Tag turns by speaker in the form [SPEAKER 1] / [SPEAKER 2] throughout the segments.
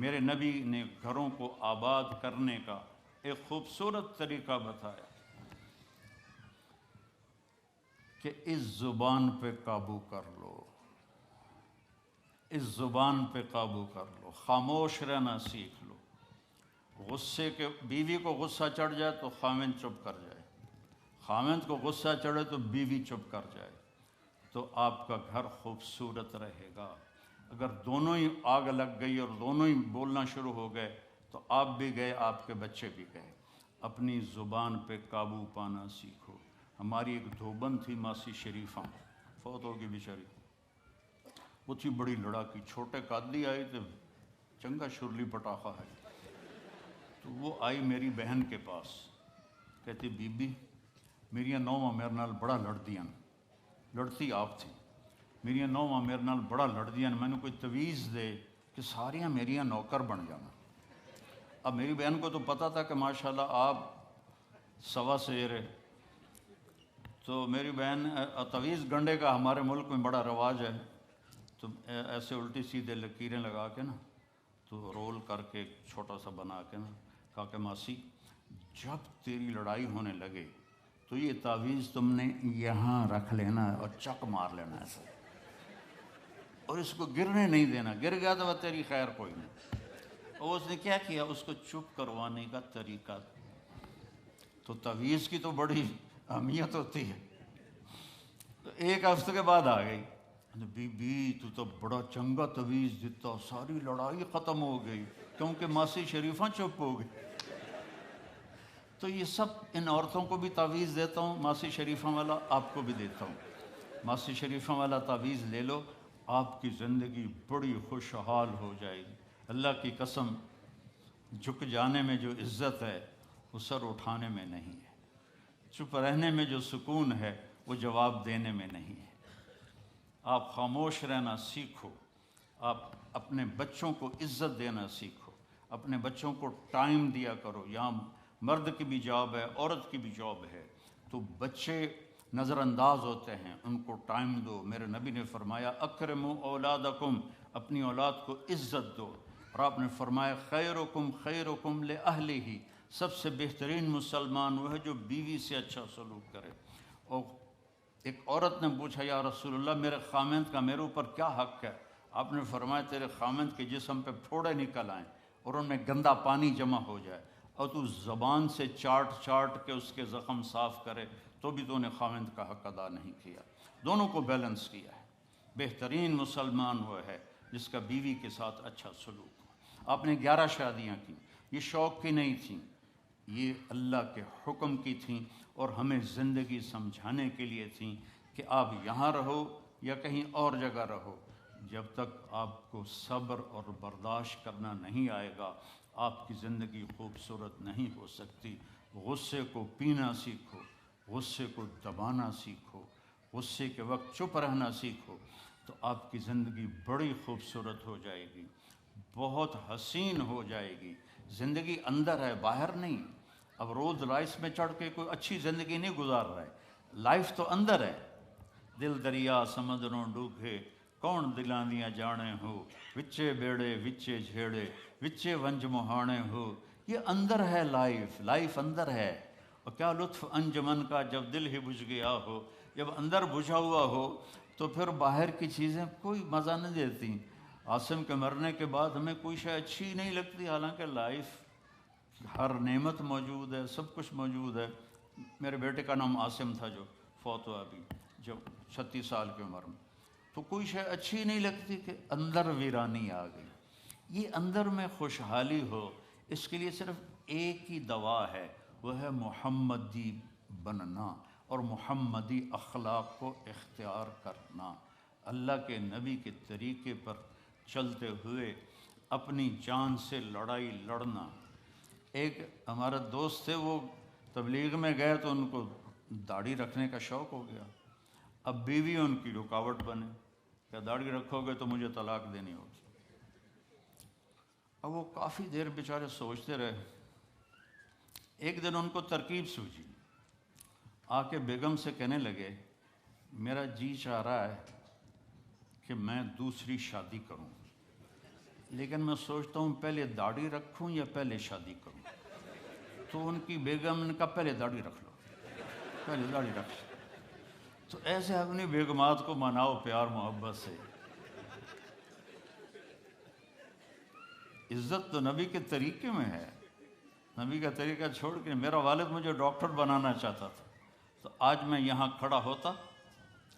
[SPEAKER 1] میرے نبی نے گھروں کو آباد کرنے کا ایک خوبصورت طریقہ بتایا کہ اس زبان پہ قابو کر لو، اس زبان پہ قابو کر لو، خاموش رہنا سیکھ لو۔ غصے کے بیوی کو غصہ چڑھ جائے تو خاوند چپ کر جائے، خاوند کو غصہ چڑھے تو بیوی چپ کر جائے، تو آپ کا گھر خوبصورت رہے گا۔ اگر دونوں ہی آگ لگ گئی اور دونوں ہی بولنا شروع ہو گئے تو آپ بھی گئے، آپ کے بچے بھی گئے۔ اپنی زبان پہ قابو پانا سیکھو۔ ہماری ایک دھوبن تھی ماسی شریفہ، فوت ہوگی بیچاری، وہ تھی بڑی لڑاکی، چھوٹے قادی آئی تو چنگا شرلی پٹاخہ ہے، تو وہ آئی میری بہن کے پاس، کہتی بی بی میریاں نوواں میرے نال بڑا لڑدیاں، لڑتی آپ تھی، میریاں نوواں میرے نال بڑا لڑدیاں، میں نے کوئی تویز دے کہ ساریاں میریاں نوکر بن جانا۔ اب میری بہن کو تو پتہ تھا کہ ماشاءاللہ آپ سوا سیر ہے، تو میری بہن تویز گنڈے کا ہمارے ملک میں بڑا رواج ہے، تو ایسے الٹی سیدھے لکیریں لگا کے نا، تو رول کر کے چھوٹا سا بنا کے نا، کہا کہ ماسی جب تیری لڑائی ہونے لگے تو یہ تعویذ تم نے یہاں رکھ لینا اور چک مار لینا ایسے، اور اس کو گرنے نہیں دینا، گر گیا تو وہ تیری خیر کوئی نہیں۔ اور اس نے کیا کیا، اس کو چپ کروانے کا طریقہ، تو تعویذ کی تو بڑی اہمیت ہوتی ہے۔ تو ایک ہفتے کے بعد آ گئی، بی بی تو بڑا چنگا تعویذ دیتا، ساری لڑائی ختم ہو گئی کیونکہ ماسی شریفہ چپ ہو گئی۔ تو یہ سب ان عورتوں کو بھی تعویذ دیتا ہوں، ماسی شریفہ والا آپ کو بھی دیتا ہوں، ماسی شریفہ والا تعویذ لے لو، آپ کی زندگی بڑی خوشحال ہو جائے گی۔ اللہ کی قسم، جھک جانے میں جو عزت ہے وہ سر اٹھانے میں نہیں ہے، چپ رہنے میں جو سکون ہے وہ جواب دینے میں نہیں ہے۔ آپ خاموش رہنا سیکھو، آپ اپنے بچوں کو عزت دینا سیکھو، اپنے بچوں کو ٹائم دیا کرو۔ یہاں مرد کی بھی جاب ہے، عورت کی بھی جاب ہے، تو بچے نظر انداز ہوتے ہیں، ان کو ٹائم دو۔ میرے نبی نے فرمایا اکرموا اولادکم، اپنی اولاد کو عزت دو، اور آپ نے فرمایا خیرکم خیرکم لأہلہ، سب سے بہترین مسلمان وہ ہے جو بیوی سے اچھا سلوک کرے۔ اور ایک عورت نے پوچھا یا رسول اللہ میرے خامند کا میرے اوپر کیا حق ہے؟ آپ نے فرمایا تیرے خامند کے جسم پہ پھوڑے نکل آئیں اور ان میں گندا پانی جمع ہو جائے اور تو زبان سے چاٹ چاٹ کے اس کے زخم صاف کرے تو بھی تو نے خامند کا حق ادا نہیں کیا۔ دونوں کو بیلنس کیا ہے۔ بہترین مسلمان وہ ہے جس کا بیوی کے ساتھ اچھا سلوک ہو۔ آپ نے 11 شادیاں کی، یہ شوق کی نہیں تھیں، یہ اللہ کے حکم کی تھیں اور ہمیں زندگی سمجھانے کے لیے تھیں کہ آپ یہاں رہو یا کہیں اور جگہ رہو، جب تک آپ کو صبر اور برداشت کرنا نہیں آئے گا آپ کی زندگی خوبصورت نہیں ہو سکتی۔ غصے کو پینا سیکھو، غصے کو دبانا سیکھو، غصے کے وقت چپ رہنا سیکھو، تو آپ کی زندگی بڑی خوبصورت ہو جائے گی، بہت حسین ہو جائے گی۔ زندگی اندر ہے، باہر نہیں۔ اب رولز رائس میں چڑھ کے کوئی اچھی زندگی نہیں گزار رہا ہے، لائف تو اندر ہے۔ دل دریا سمندروں ڈوبے کون دلاں دیاں جانے ہو، وچے بیڑے وچے جھیڑے وچے ونج مہانے ہو، یہ اندر ہے، لائف اندر ہے۔ اور کیا لطف انجمن کا جب دل ہی بجھ گیا ہو، جب اندر بجھا ہوا ہو تو پھر باہر کی چیزیں کوئی مزہ نہیں دیتی۔ عاصم کے مرنے کے بعد ہمیں کوئی شے اچھی نہیں لگتی، حالانکہ لائف ہر نعمت موجود ہے، سب کچھ موجود ہے۔ میرے بیٹے کا نام عاصم تھا جو فوت ہوا ابھی، جو 36 سال کی عمر میں، تو کوئی شے اچھی نہیں لگتی کہ اندر ویرانی آ گئی۔ یہ اندر میں خوشحالی ہو، اس کے لیے صرف ایک ہی دوا ہے، وہ ہے محمدی بننا اور محمدی اخلاق کو اختیار کرنا، اللہ کے نبی کے طریقے پر چلتے ہوئے اپنی جان سے لڑائی لڑنا۔ ایک ہمارا دوست تھے، وہ تبلیغ میں گئے تو ان کو داڑھی رکھنے کا شوق ہو گیا، اب بیوی ان کی رکاوٹ بنے کہ داڑھی رکھو گے تو مجھے طلاق دینی ہوگی۔ اب وہ کافی دیر بیچارے سوچتے رہے، ایک دن ان کو ترکیب سوجھی، آ کے بیگم سے کہنے لگے میرا جی چاہ رہا ہے کہ میں دوسری شادی کروں۔ لیکن میں سوچتا ہوں پہلے داڑھی رکھوں یا پہلے شادی کروں؟ تو ان کی بیگم نے کہا پہلے داڑھی رکھ لو، پہلے داڑھی رکھ لو۔ تو ایسے اپنی بیگمات کو مناؤ پیار محبت سے۔ عزت تو نبی کے طریقے میں ہے، نبی کا طریقہ چھوڑ کے۔ میرا والد مجھے ڈاکٹر بنانا چاہتا تھا، تو آج میں یہاں کھڑا ہوتا،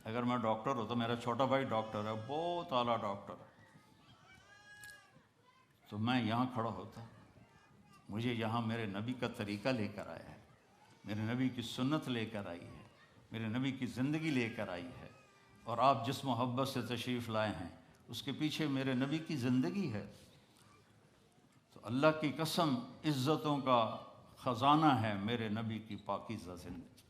[SPEAKER 1] اگر میں ڈاکٹر ہوتا، میرا چھوٹا بھائی ڈاکٹر ہے، بہت اعلیٰ ڈاکٹر ہے، تو میں یہاں کھڑا ہوتا۔ مجھے یہاں میرے نبی کا طریقہ لے کر آیا ہے، میرے نبی کی سنت لے کر آئی ہے، میرے نبی کی زندگی لے کر آئی ہے، اور آپ جس محبت سے تشریف لائے ہیں اس کے پیچھے میرے نبی کی زندگی ہے۔ تو اللہ کی قسم، عزتوں کا خزانہ ہے میرے نبی کی پاکیزہ زندگی۔